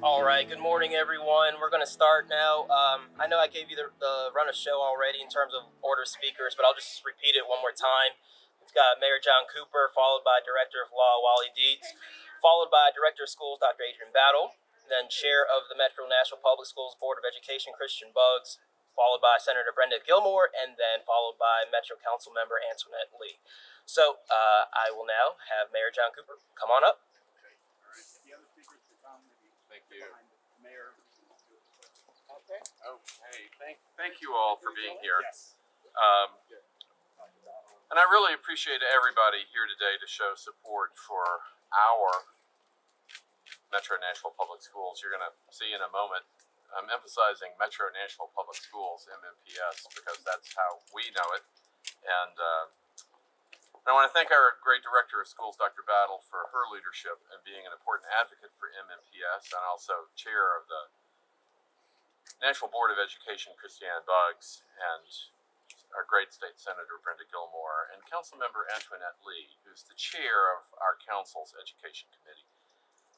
All right, good morning, everyone. We're going to start now. I know I gave you the run of show already in terms of order of speakers, but I'll just repeat it one more time. We've got Mayor John Cooper, followed by Director of Law Wally Dietz, followed by Director of Schools Dr. Adrian Battle, then Chair of the Metro Nashville Public Schools Board of Education Christian Buggs, followed by Senator Brenda Gilmore, and then followed by Metro Council Member Antoinette Lee. So I will now have Mayor John Cooper come on up. Thank you. Okay. Thank you all for being here. And I really appreciate everybody here today to show support for our Metro Nashville Public Schools. You're going to see in a moment, I'm emphasizing Metro Nashville Public Schools, MNPS, because that's how we know it. And I want to thank our great Director of Schools, Dr. Battle, for her leadership and being an important advocate for MNPS, and also Chair of the Nashville Board of Education, Christian Buggs, and our great State Senator, Brenda Gilmore, and Councilmember Antoinette Lee, who's the Chair of our Council's Education Committee.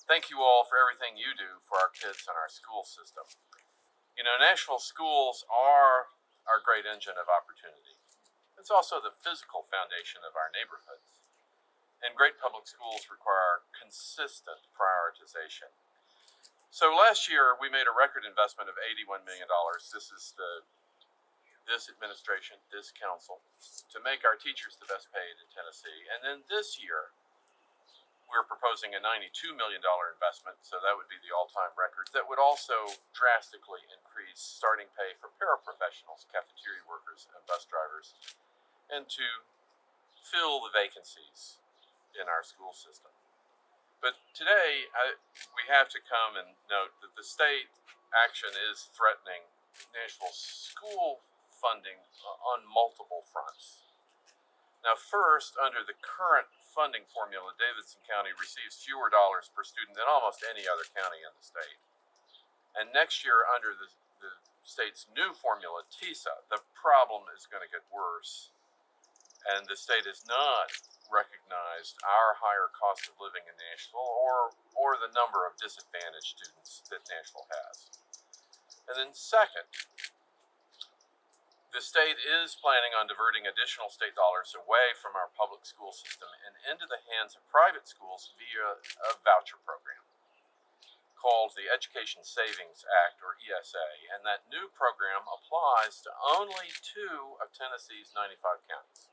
Thank you all for everything you do for our kids and our school system. You know, Nashville schools are our great engine of opportunity. It's also the physical foundation of our neighborhoods. And great public schools require consistent prioritization. So last year, we made a record investment of $81 million. This is this administration, this council, to make our teachers the best paid in Tennessee. And then this year, we're proposing a $92 million investment, so that would be the all-time record, that would also drastically increase starting pay for paraprofessionals, cafeteria workers, and bus drivers, and to fill the vacancies in our school system. But today, we have to come and note that the state action is threatening Nashville school funding on multiple fronts. Now, first, under the current funding formula, Davidson County receives fewer dollars per student than almost any other county in the state. And next year, under the state's new formula, TISA, the problem is going to get worse. And the state has not recognized our higher cost of living in Nashville or the number of disadvantaged students that Nashville has. And then second, the state is planning on diverting additional state dollars away from our public school system and into the hands of private schools via a voucher program called the Education Savings Act, or ESA, and that new program applies to only 2 of Tennessee's 95 counties,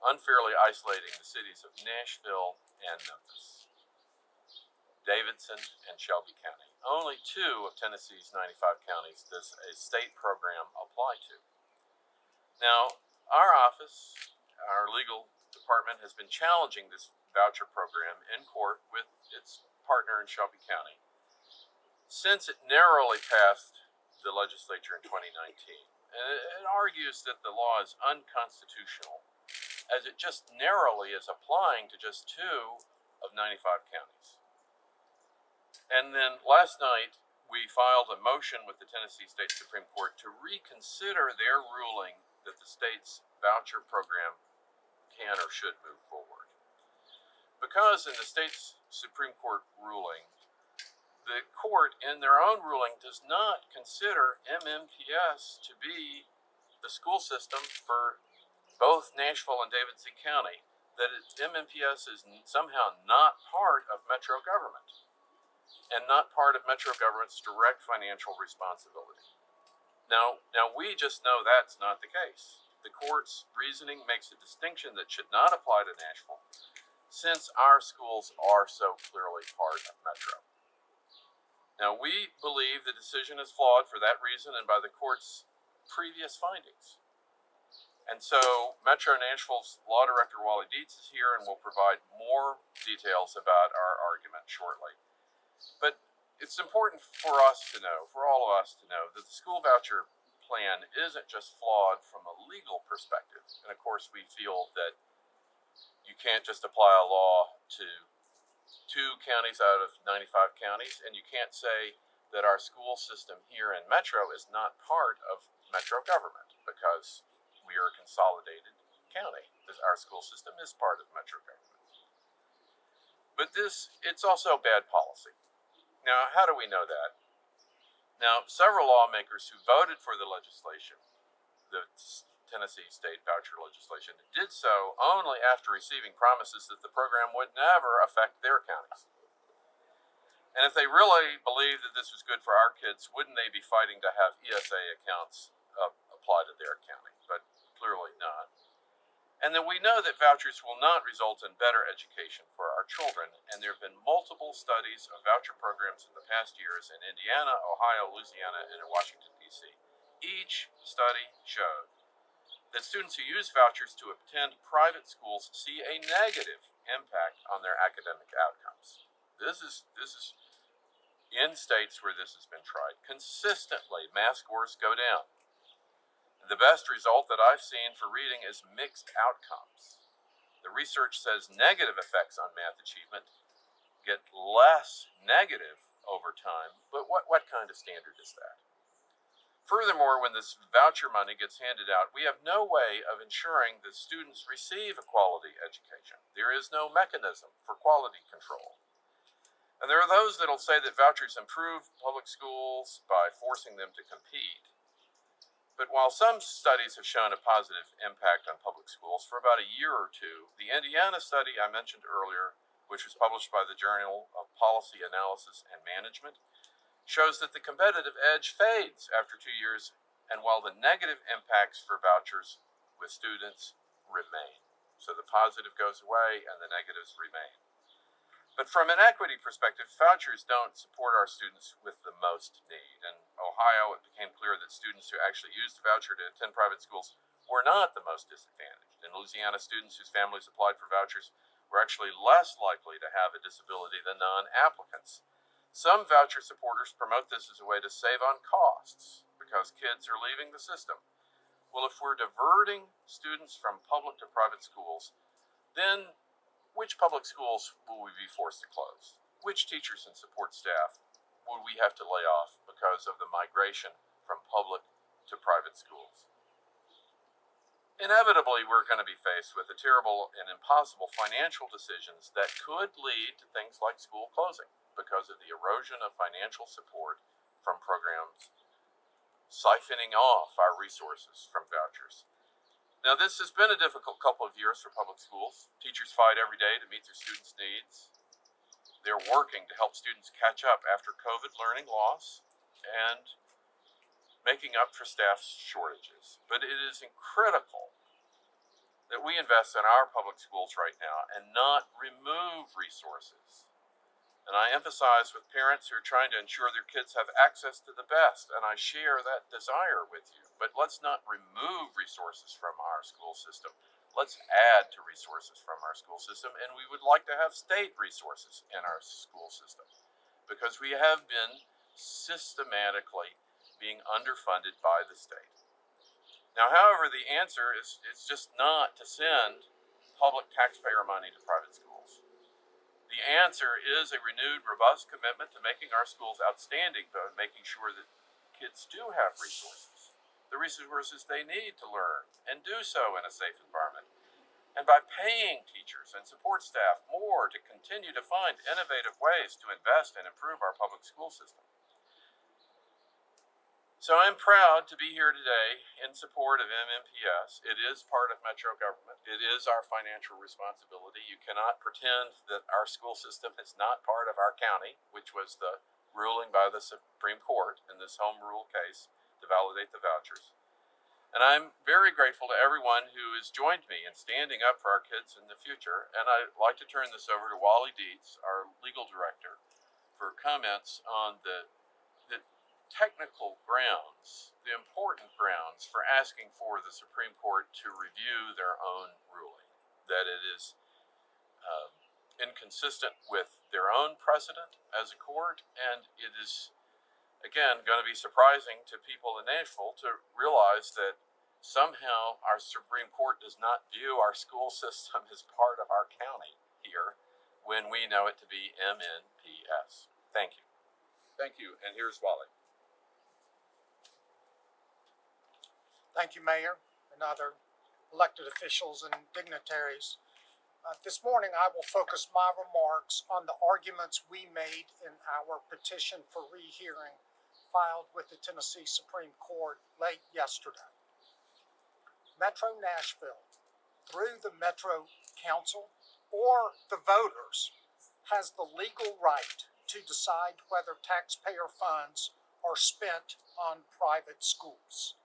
unfairly isolating the cities of Nashville and Memphis, Davidson and Shelby County. Only 2 of Tennessee's 95 counties does a state program apply to. Now, our office, our legal department, has been challenging this voucher program in court with its partner in Shelby County since it narrowly passed the legislature in 2019. And it argues that the law is unconstitutional, as it just narrowly is applying to just 2 of 95 counties. And then last night, we filed a motion with the Tennessee State Supreme Court to reconsider their ruling that the state's voucher program can or should move forward. Because in the state's Supreme Court ruling, the court in their own ruling does not consider MNPS to be the school system for both Nashville and Davidson County, that MNPS is somehow not part of Metro government and not part of Metro government's direct financial responsibility. Now we just know that's not the case. The court's reasoning makes a distinction that should not apply to Nashville, since our schools are so clearly part of Metro. Now, we believe the decision is flawed for that reason and by the court's previous findings. And so Metro Nashville's Law Director, Wally Dietz, is here and will provide more details about our argument shortly. But it's important for us to know, for all of us to know, that the school voucher plan isn't just flawed from a legal perspective. And of course, we feel that you can't just apply a law to 2 counties out of 95 counties, and you can't say that our school system here in Metro is not part of Metro government, because we are a consolidated county. Our school system is part of Metro government. But it's also bad policy. Now, how do we know that? Now, several lawmakers who voted for the legislation, the Tennessee state voucher legislation, did so only after receiving promises that the program would never affect their counties. And if they really believed that this was good for our kids, wouldn't they be fighting to have ESA accounts apply to their county? But clearly not. And then we know that vouchers will not result in better education for our children, and there have been multiple studies of voucher programs in the past years in Indiana, Ohio, Louisiana, and in Washington, D.C. Each study showed that students who use vouchers to attend private schools see a negative impact on their academic outcomes. This is in states where this has been tried. Consistently, math scores go down. The best result that I've seen for reading is mixed outcomes. The research says negative effects on math achievement get less negative over time, but what kind of standard is that? Furthermore, when this voucher money gets handed out, we have no way of ensuring that students receive a quality education. There is no mechanism for quality control. And there are those that will say that vouchers improve public schools by forcing them to compete. But while some studies have shown a positive impact on public schools for about a year or two, the Indiana study I mentioned earlier, which was published by the Journal of Policy Analysis and Management, shows that the competitive edge fades after 2 years, and while the negative impacts for vouchers with students remain. So the positive goes away and the negatives remain. But from an equity perspective, vouchers don't support our students with the most need. In Ohio, it became clear that students who actually used the voucher to attend private schools were not the most disadvantaged. In Louisiana, students whose families applied for vouchers were actually less likely to have a disability than non-applicants. Some voucher supporters promote this as a way to save on costs because kids are leaving the system. Well, if we're diverting students from public to private schools, then which public schools will we be forced to close? Which teachers and support staff will we have to lay off because of the migration from public to private schools? Inevitably, we're going to be faced with the terrible and impossible financial decisions that could lead to things like school closing because of the erosion of financial support from programs siphoning off our resources from vouchers. Now, this has been a difficult couple of years for public schools. Teachers fight every day to meet their students' needs. They're working to help students catch up after COVID learning loss and making up for staff shortages. But it is critical that we invest in our public schools right now and not remove resources. And I emphasize with parents who are trying to ensure their kids have access to the best, and I share that desire with you. But let's not remove resources from our school system. Let's add to resources from our school system, and we would like to have state resources in our school system because we have been systematically being underfunded by the state. Now, however, the answer is just not to send public taxpayer money to private schools. The answer is a renewed, robust commitment to making our schools outstanding, but making sure that kids do have resources, the resources they need to learn and do so in a safe environment. And by paying teachers and support staff more to continue to find innovative ways to invest and improve our public school system. So I'm proud to be here today in support of MMPS. It is part of Metro government. It is our financial responsibility. You cannot pretend that our school system is not part of our county, which was the ruling by the Supreme Court in this home rule case to validate the vouchers. And I'm very grateful to everyone who has joined me in standing up for our kids in the future. And I'd like to turn this over to Wally Dietz, our legal director, for comments on the technical grounds, the important grounds for asking for the Supreme Court to review their own ruling, that it is inconsistent with their own precedent as a court, and it is, again, going to be surprising to people in Nashville to realize that somehow our Supreme Court does not view our school system as part of our county here when we know it to be MNPS. Thank you. Thank you, and here's Wally. Thank you, Mayor, and other elected officials and dignitaries. This morning I will focus my remarks on the arguments we made in our petition for rehearing filed with the Tennessee Supreme Court late yesterday. Metro Nashville, through the Metro Council or the voters, has the legal right to decide whether taxpayer funds are spent on private schools.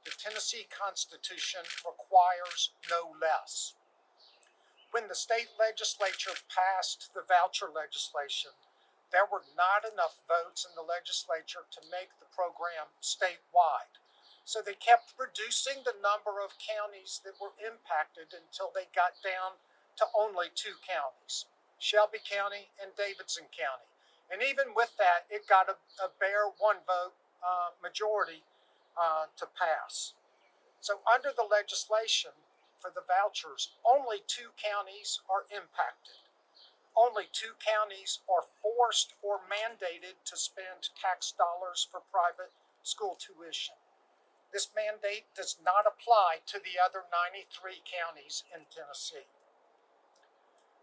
The Tennessee Constitution requires no less. When the state legislature passed the voucher legislation, there were not enough votes in the legislature to make the program statewide. So they kept reducing the number of counties that were impacted until they got down to only 2 counties, Shelby County and Davidson County. And even with that, it got a bare 1 vote majority to pass. So under the legislation for the vouchers, only 2 counties are impacted. Only 2 counties are forced or mandated to spend tax dollars for private school tuition. This mandate does not apply to the other 93 counties in Tennessee.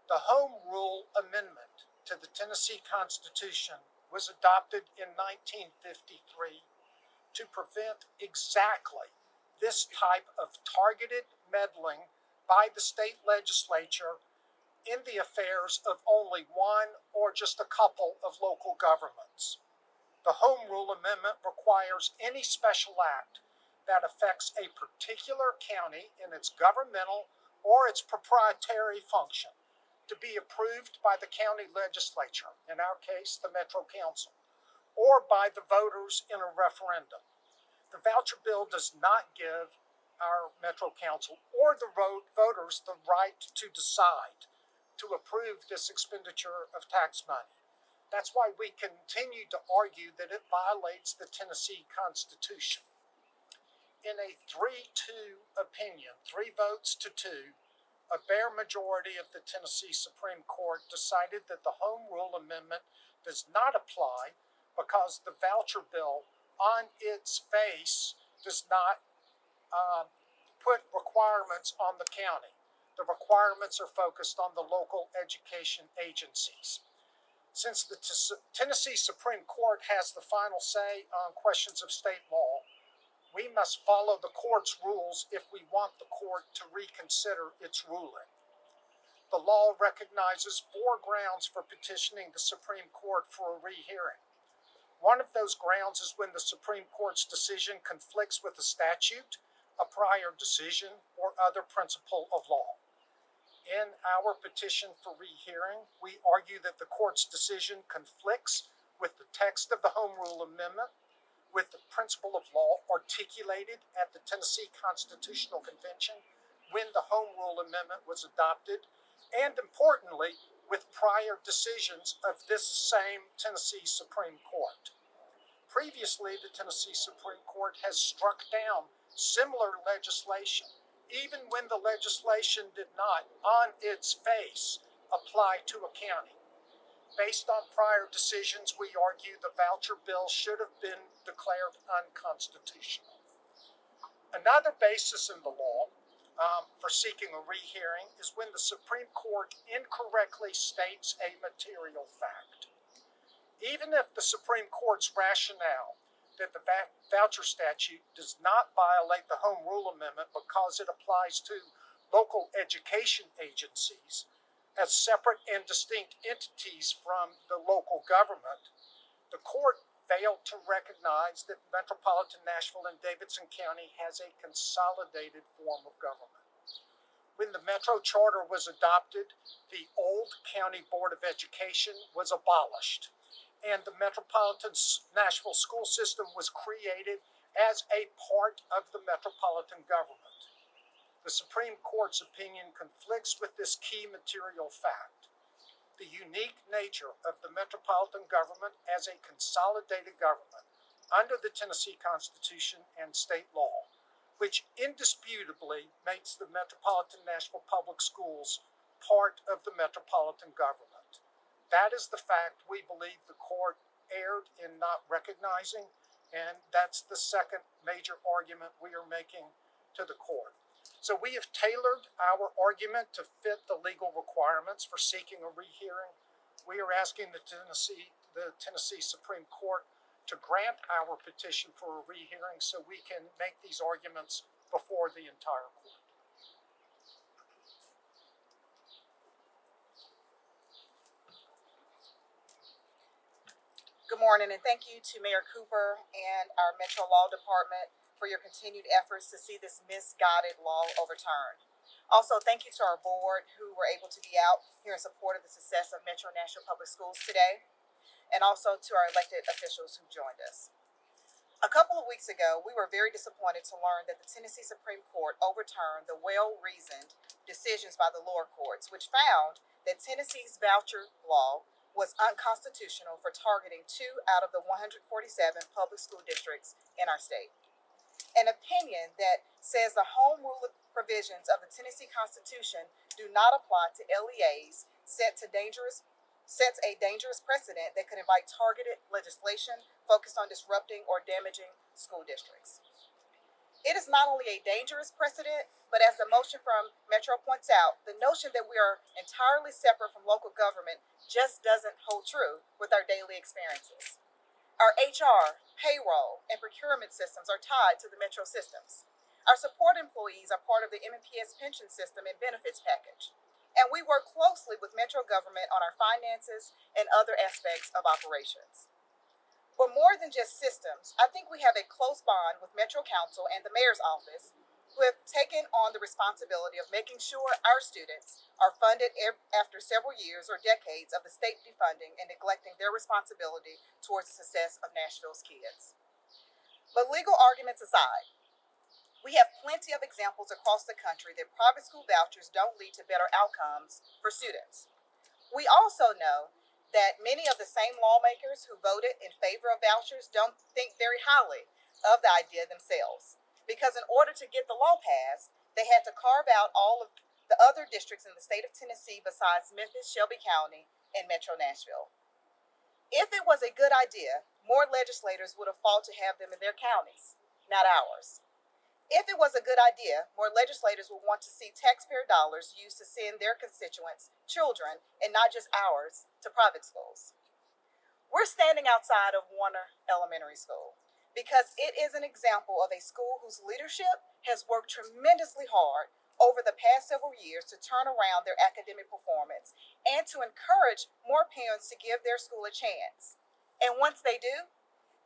The Home Rule Amendment to the Tennessee Constitution was adopted in 1953 to prevent exactly this type of targeted meddling by the state legislature in the affairs of only 1 or just a couple of local governments. The Home Rule Amendment requires any special act that affects a particular county in its governmental or its proprietary function to be approved by the county legislature, in our case, the Metro Council, or by the voters in a referendum. The voucher bill does not give our Metro Council or the voters the right to decide to approve this expenditure of tax money. That's why we continue to argue that it violates the Tennessee Constitution. In a 3-2 opinion, 3 votes to 2, a bare majority of the Tennessee Supreme Court decided that the Home Rule Amendment does not apply because the voucher bill on its face does not put requirements on the county. The requirements are focused on the local education agencies. Since the Tennessee Supreme Court has the final say on questions of state law, we must follow the court's rules if we want the court to reconsider its ruling. The law recognizes 4 grounds for petitioning the Supreme Court for a rehearing. One of those grounds is when the Supreme Court's decision conflicts with a statute, a prior decision, or other principle of law. In our petition for rehearing, we argue that the court's decision conflicts with the text of the Home Rule Amendment, with the principle of law articulated at the Tennessee Constitutional Convention when the Home Rule Amendment was adopted, and importantly, with prior decisions of this same Tennessee Supreme Court. Previously, the Tennessee Supreme Court has struck down similar legislation, even when the legislation did not, on its face, apply to a county. Based on prior decisions, we argue the voucher bill should have been declared unconstitutional. Another basis in the law for seeking a rehearing is when the Supreme Court incorrectly states a material fact. Even if the Supreme Court's rationale that the voucher statute does not violate the Home Rule Amendment because it applies to local education agencies as separate and distinct entities from the local government, the court failed to recognize that metropolitan Nashville and Davidson County has a consolidated form of government. When the Metro Charter was adopted, the old County Board of Education was abolished, and the Metropolitan Nashville school system was created as a part of the metropolitan government. The Supreme Court's opinion conflicts with this key material fact. The unique nature of the metropolitan government as a consolidated government under the Tennessee Constitution and state law, which indisputably makes the Metropolitan Nashville Public Schools part of the metropolitan government. That is the fact we believe the court erred in not recognizing, and that's the second major argument we are making to the court. So we have tailored our argument to fit the legal requirements for seeking a rehearing. We are asking the Tennessee Supreme Court to grant our petition for a rehearing so we can make these arguments before the entire court. Good morning, and thank you to Mayor Cooper and our Metro Law Department for your continued efforts to see this misguided law overturned. Also, thank you to our board who were able to be out here in support of the success of Metro Nashville Public Schools today, and also to our elected officials who joined us. A couple of weeks ago, we were very disappointed to learn that the Tennessee Supreme Court overturned the well-reasoned decisions by the lower courts, which found that Tennessee's voucher law was unconstitutional for targeting 2 out of the 147 public school districts in our state. An opinion that says the home rule provisions of the Tennessee Constitution do not apply to LEAs sets a dangerous precedent that could invite targeted legislation focused on disrupting or damaging school districts. It is not only a dangerous precedent, but as the motion from Metro points out, the notion that we are entirely separate from local government just doesn't hold true with our daily experiences. Our HR, payroll, and procurement systems are tied to the Metro systems. Our support employees are part of the MPS pension system and benefits package. And we work closely with Metro government on our finances and other aspects of operations. But more than just systems, I think we have a close bond with Metro Council and the Mayor's office, who have taken on the responsibility of making sure our students are funded after several years or decades of the state defunding and neglecting their responsibility towards the success of Nashville's kids. But legal arguments aside, we have plenty of examples across the country that private school vouchers don't lead to better outcomes for students. We also know that many of the same lawmakers who voted in favor of vouchers don't think very highly of the idea themselves, because in order to get the law passed, they had to carve out all of the other districts in the state of Tennessee besides Memphis, Shelby County, and Metro Nashville. If it was a good idea, more legislators would have fought to have them in their counties, not ours. If it was a good idea, more legislators would want to see taxpayer dollars used to send their constituents, children, and not just ours, to private schools. We're standing outside of Warner Elementary School because it is an example of a school whose leadership has worked tremendously hard over the past several years to turn around their academic performance and to encourage more parents to give their school a chance. And once they do,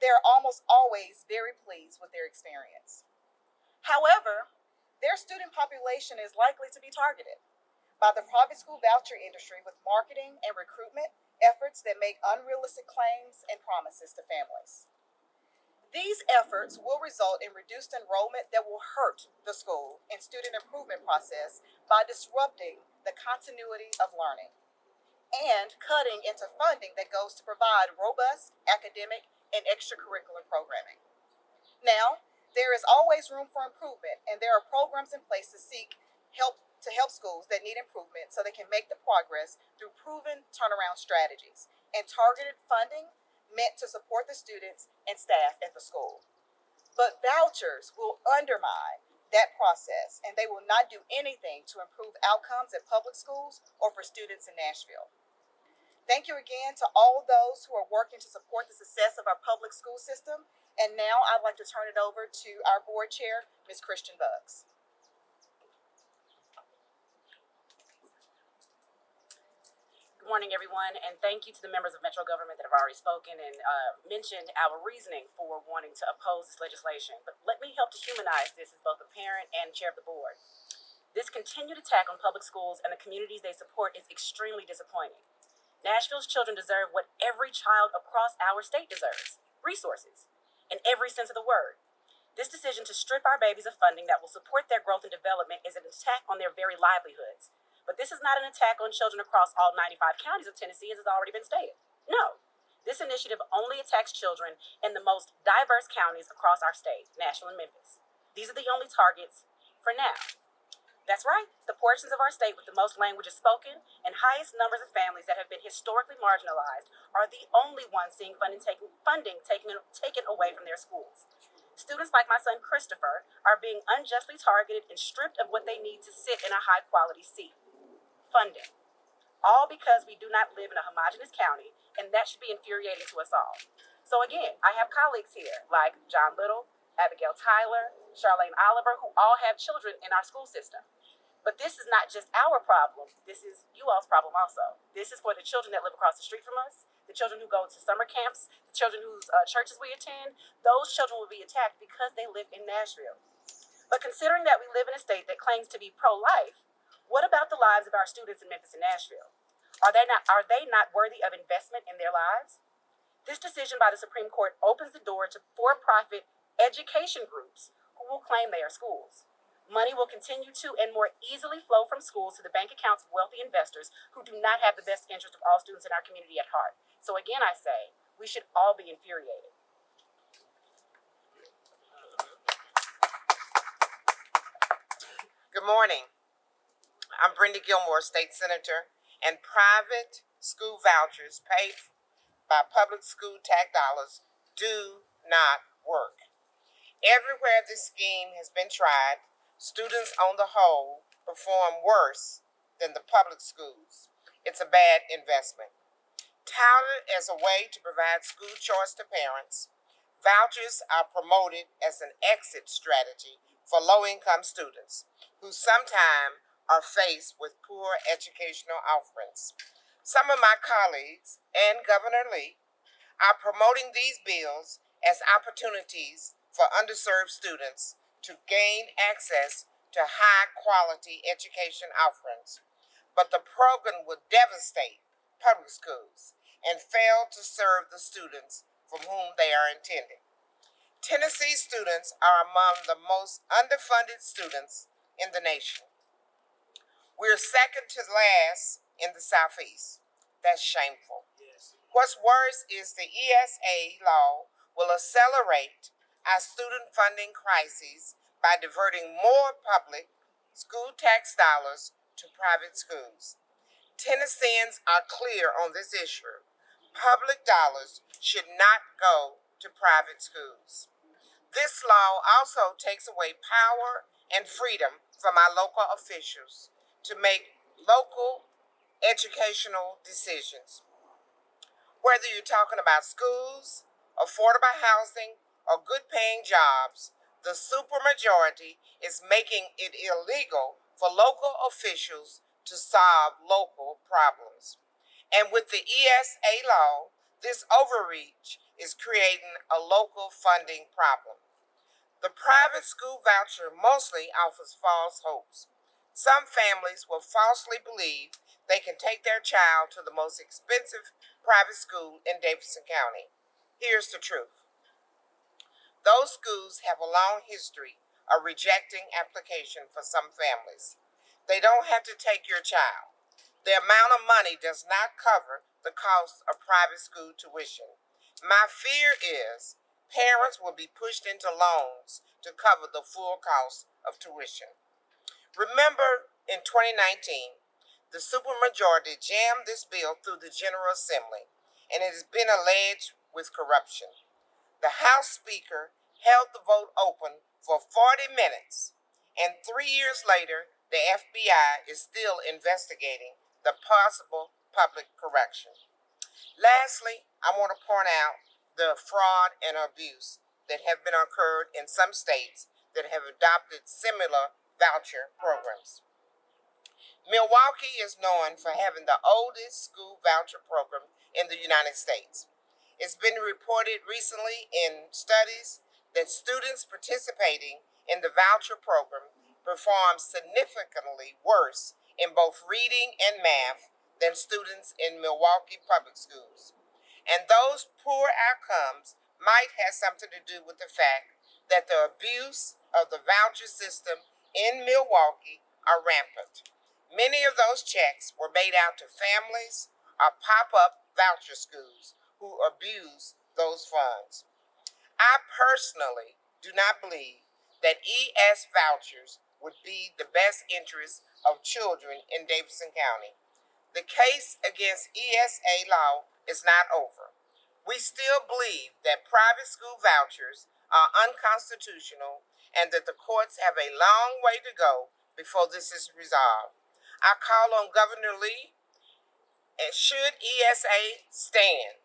they're almost always very pleased with their experience. However, their student population is likely to be targeted by the private school voucher industry with marketing and recruitment efforts that make unrealistic claims and promises to families. These efforts will result in reduced enrollment that will hurt the school and student improvement process by disrupting the continuity of learning and cutting into funding that goes to provide robust academic and extracurricular programming. Now, there is always room for improvement, and there are programs in place to help schools that need improvement so they can make the progress through proven turnaround strategies and targeted funding meant to support the students and staff at the school. But vouchers will undermine that process, and they will not do anything to improve outcomes at public schools or for students in Nashville. Thank you again to all those who are working to support the success of our public school system. And now I'd like to turn it over to our board chair, Ms. Christian Buggs. Good morning, everyone, and thank you to the members of Metro government that have already spoken and mentioned our reasoning for wanting to oppose this legislation. But let me help to humanize this as both a parent and chair of the board. This continued attack on public schools and the communities they support is extremely disappointing. Nashville's children deserve what every child across our state deserves: resources, in every sense of the word. This decision to strip our babies of funding that will support their growth and development is an attack on their very livelihoods. But this is not an attack on children across all 95 counties of Tennessee, as has already been stated. No, this initiative only attacks children in the most diverse counties across our state, Nashville and Memphis. These are the only targets for now. That's right, the portions of our state with the most languages spoken and highest numbers of families that have been historically marginalized are the only ones seeing funding taken away from their schools. Students like my son Christopher are being unjustly targeted and stripped of what they need to sit in a high quality seat. Funding. All because we do not live in a homogeneous county, and that should be infuriating to us all. So again, I have colleagues here like John Little, Abigail Tyler, Charlene Oliver, who all have children in our school system. But this is not just our problem. This is you all's problem also. This is for the children that live across the street from us, the children who go to summer camps, the children whose churches we attend. Those children will be attacked because they live in Nashville. But considering that we live in a state that claims to be pro-life, what about the lives of our students in Memphis and Nashville? Are they not worthy of investment in their lives? This decision by the Supreme Court opens the door to for-profit education groups who will claim they are schools. Money will continue to and more easily flow from schools to the bank accounts of wealthy investors who do not have the best interest of all students in our community at heart. So again, I say, we should all be infuriated. Good morning. I'm Brenda Gilmore, State Senator, and private school vouchers paid by public school tax dollars do not work. Everywhere this scheme has been tried, students on the whole perform worse than the public schools. It's a bad investment. Touted as a way to provide school choice to parents, vouchers are promoted as an exit strategy for low-income students who sometimes are faced with poor educational offerings. Some of my colleagues and Governor Lee are promoting these bills as opportunities for underserved students to gain access to high-quality education offerings. But the program would devastate public schools and fail to serve the students from whom they are intended. Tennessee students are among the most underfunded students in the nation. We're second to last in the Southeast. That's shameful. Yes. What's worse is the ESA law will accelerate our student funding crises by diverting more public school tax dollars to private schools. Tennesseans are clear on this issue. Public dollars should not go to private schools. This law also takes away power and freedom from our local officials to make local educational decisions. Whether you're talking about schools, affordable housing, or good-paying jobs, the supermajority is making it illegal for local officials to solve local problems. And with the ESA law, this overreach is creating a local funding problem. The private school voucher mostly offers false hopes. Some families will falsely believe they can take their child to the most expensive private school in Davidson County. Here's the truth. Those schools have a long history of rejecting application for some families. They don't have to take your child. The amount of money does not cover the cost of private school tuition. My fear is parents will be pushed into loans to cover the full cost of tuition. Remember, in 2019, the supermajority jammed this bill through the General Assembly, and it has been alleged with corruption. The House Speaker held the vote open for 40 minutes, and 3 years later, the FBI is still investigating the possible public corruption. Lastly, I want to point out the fraud and abuse that have been occurred in some states that have adopted similar voucher programs. Milwaukee is known for having the oldest school voucher program in the United States. It's been reported recently in studies that students participating in the voucher program perform significantly worse in both reading and math than students in Milwaukee public schools. And those poor outcomes might have something to do with the fact that the abuse of the voucher system in Milwaukee are rampant. Many of those checks were made out to families or pop-up voucher schools who abuse those funds. I personally do not believe that ES vouchers would be the best interest of children in Davidson County. The case against ESA law is not over. We still believe that private school vouchers are unconstitutional and that the courts have a long way to go before this is resolved. I call on Governor Lee, and should ESA stand,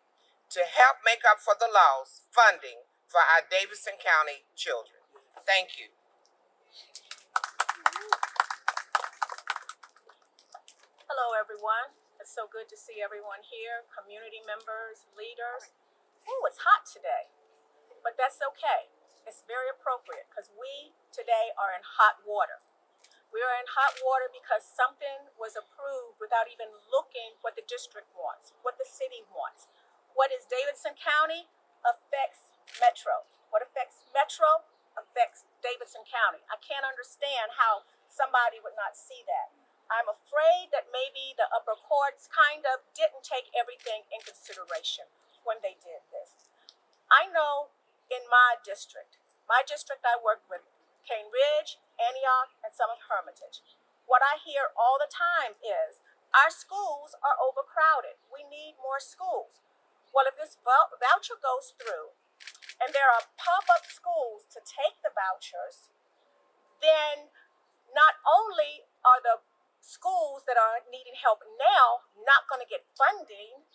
to help make up for the lost funding for our Davidson County children. Thank you. Hello, everyone. It's so good to see everyone here, community members, leaders. Ooh, it's hot today, but that's okay. It's very appropriate because we today are in hot water. We are in hot water because something was approved without even looking what the district wants, what the city wants. What is Davidson County affects Metro. What affects Metro affects Davidson County. I can't understand how somebody would not see that. I'm afraid that maybe the upper courts kind of didn't take everything in consideration when they did this. I know in my district I worked with Cane Ridge, Antioch, and some of Hermitage. What I hear all the time is our schools are overcrowded. We need more schools. Well, if this voucher goes through and there are pop-up schools to take the vouchers, then not only are the schools that are needing help now not going to get funding,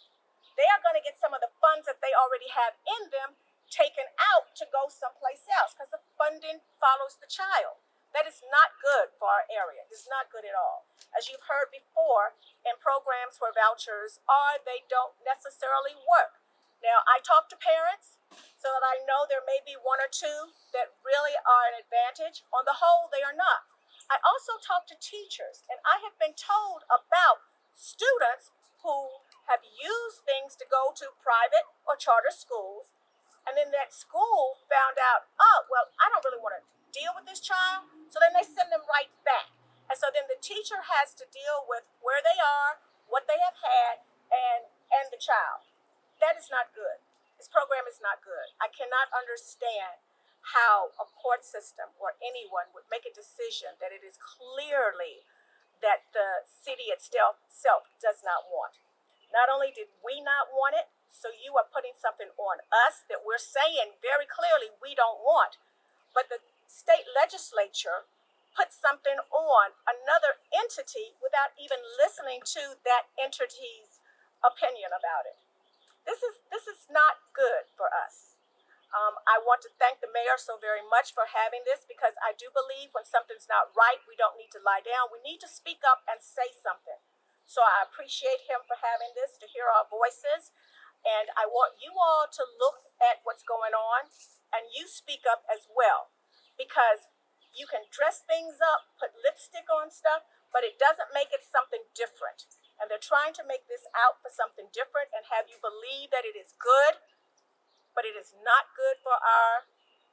they are going to get some of the funds that they already have in them taken out to go someplace else because the funding follows the child. That is not good for our area. It's not good at all. As you've heard before, in programs for vouchers they don't necessarily work. Now, I talk to parents so that I know there may be one or two that really are an advantage. On the whole, they are not. I also talk to teachers, and I have been told about students who have used things to go to private or charter schools, and then that school found out, oh, well, I don't really want to deal with this child, so then they send them right back. And so then the teacher has to deal with where they are, what they have had, and the child. That is not good. This program is not good. I cannot understand how a court system or anyone would make a decision that it is clearly that the city itself does not want. Not only did we not want it, so you are putting something on us that we're saying very clearly we don't want, but the state legislature put something on another entity without even listening to that entity's opinion about it. This is not good for us. I want to thank the mayor so very much for having this, because I do believe when something's not right, we don't need to lie down. We need to speak up and say something. So I appreciate him for having this, to hear our voices. And I want you all to look at what's going on, and you speak up as well, because you can dress things up, put lipstick on stuff, but it doesn't make it something different. And they're trying to make this out for something different and have you believe that it is good, but it is not good for our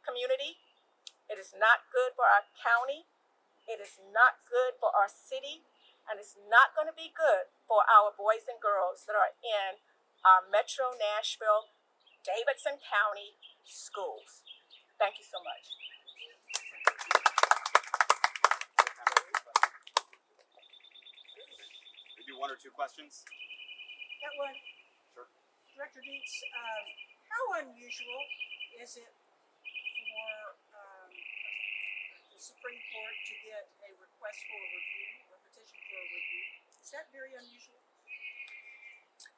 community. It is not good for our county. It is not good for our city. And it's not going to be good for our boys and girls that are in our Metro Nashville, Davidson County schools. Thank you so much. Maybe one or two questions. Got one. Sure. Director Dietz, how unusual is it for the Supreme Court to get a request for a review or petition for a review? Is that very unusual?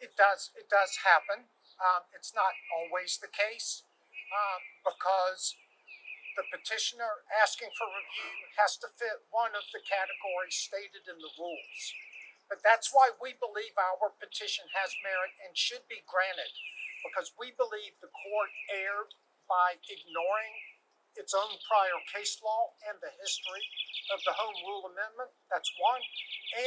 It does happen. It's not always the case, because the petitioner asking for review has to fit one of the categories stated in the rules. But that's why we believe our petition has merit and should be granted, because we believe the court erred by ignoring its own prior case law and the history of the Home Rule Amendment. That's one.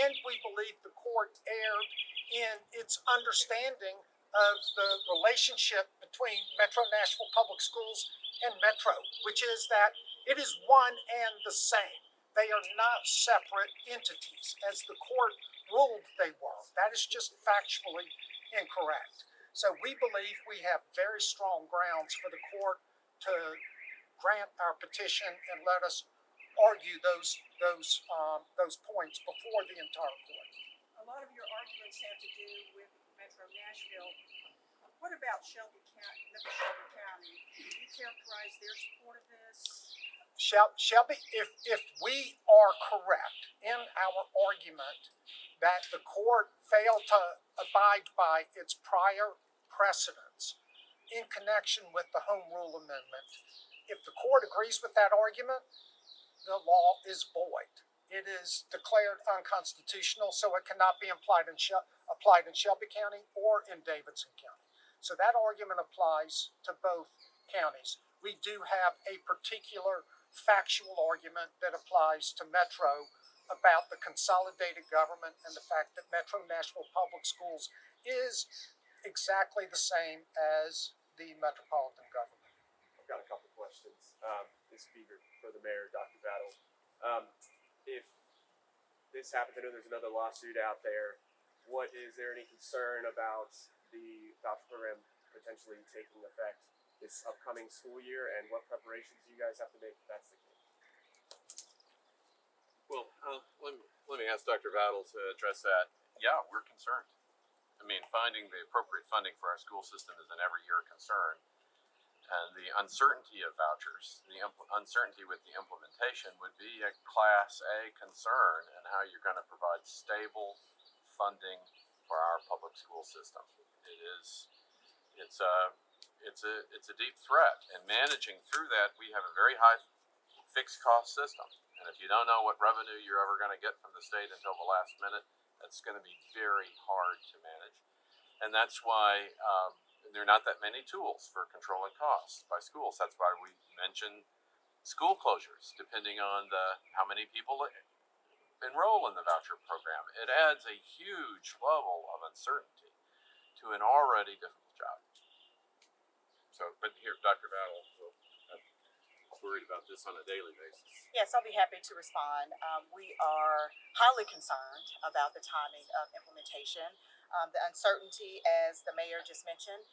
And we believe the court erred in its understanding of the relationship between Metro Nashville Public Schools and Metro, which is that it is one and the same. They are not separate entities, as the court ruled they were. That is just factually incorrect. So we believe we have very strong grounds for the court to grant our petition and let us argue those points before the entire court. A lot of your arguments have to do with Metro Nashville what about Shelby County, Memphis Shelby County? Can you characterize their support of this? Shelby, if we are correct in our argument that the court failed to abide by its prior precedents in connection with the Home Rule Amendment, if the court agrees with that argument, the law is void. It is declared unconstitutional, so it cannot be applied in Shelby County or in Davidson County. So that argument applies to both counties. We do have a particular factual argument that applies to Metro about the consolidated government and the fact that Metro Nashville Public Schools is exactly the same as the metropolitan government. I've got a couple questions. This would be for the mayor, Dr. Battle. If this happens, I know there's another lawsuit out there. Is there any concern about the voucher program potentially taking effect this upcoming school year, and what preparations do you guys have to make if that's the case? Well, let me ask Dr. Battle to address that. Yeah, we're concerned. I mean, finding the appropriate funding for our school system is an every year concern. And the uncertainty of vouchers, the uncertainty with the implementation would be a Class A concern in how you're going to provide stable funding for our public school system. It's a deep threat, and managing through that, we have a very high fixed cost system. And if you don't know what revenue you're ever going to get from the state until the last minute, that's going to be very hard to manage. And that's why there are not that many tools for controlling costs by schools. That's why we mention school closures, depending on how many people enroll in the voucher program. It adds a huge level of uncertainty to an already difficult job. So, but here, Dr. Battle will worried about this on a daily basis. Yes, I'll be happy to respond. We are highly concerned about the timing of implementation. The uncertainty, as the mayor just mentioned,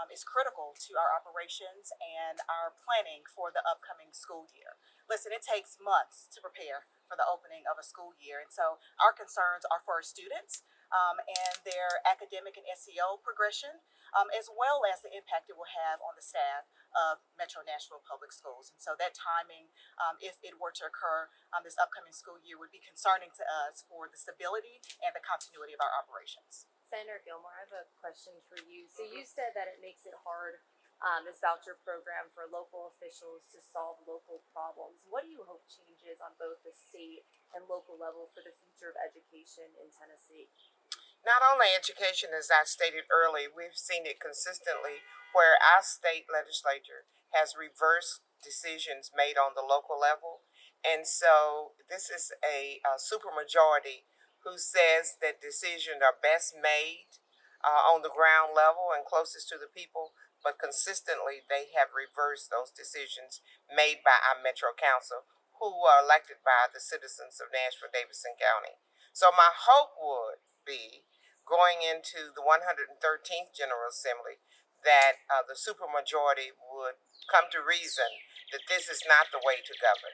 is critical to our operations and our planning for the upcoming school year. Listen, it takes months to prepare for the opening of a school year, and so our concerns are for our students and their academic and SEL progression, as well as the impact it will have on the staff of Metro Nashville Public Schools. And so that timing, if it were to occur this upcoming school year, would be concerning to us for the stability and the continuity of our operations. Senator Gilmore, I have a question for you. So you said that it makes it hard, this voucher program, for local officials to solve local problems. What do you hope changes on both the state and local level for the future of education in Tennessee? Not only education, as I stated earlier, we've seen it consistently where our state legislature has reversed decisions made on the local level. And so this is a supermajority who says that decisions are best made on the ground level and closest to the people, but consistently they have reversed those decisions made by our Metro Council, who are elected by the citizens of Nashville, Davidson County. So my hope would be, going into the 113th General Assembly, that the supermajority would come to reason that this is not the way to govern.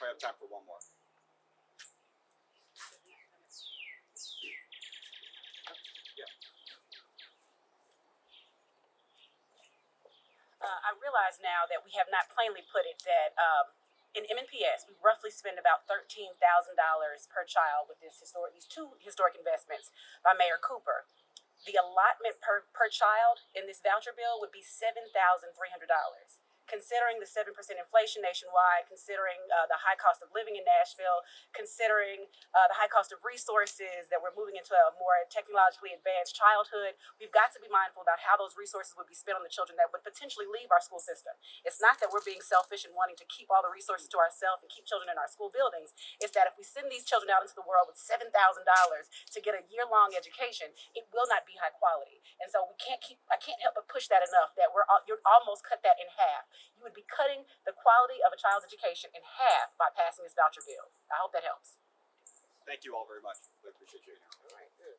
We have time for one more. I realize now that we have not plainly put it that in M&PS, we roughly spend about $13,000 per child with these two historic investments by Mayor Cooper. The allotment per child in this voucher bill would be $7,300. Considering the 7% inflation nationwide, considering the high cost of living in Nashville, considering the high cost of resources, that we're moving into a more technologically advanced childhood, we've got to be mindful about how those resources would be spent on the children that would potentially leave our school system. It's not that we're being selfish and wanting to keep all the resources to ourselves and keep children in our school buildings. It's that if we send these children out into the world with $7,000 to get a year-long education, it will not be high quality. And so I can't help but push that enough that you're almost cut that in half. You would be cutting the quality of a child's education in half by passing this voucher bill. I hope that helps. Thank you all very much. We appreciate you. All right, good.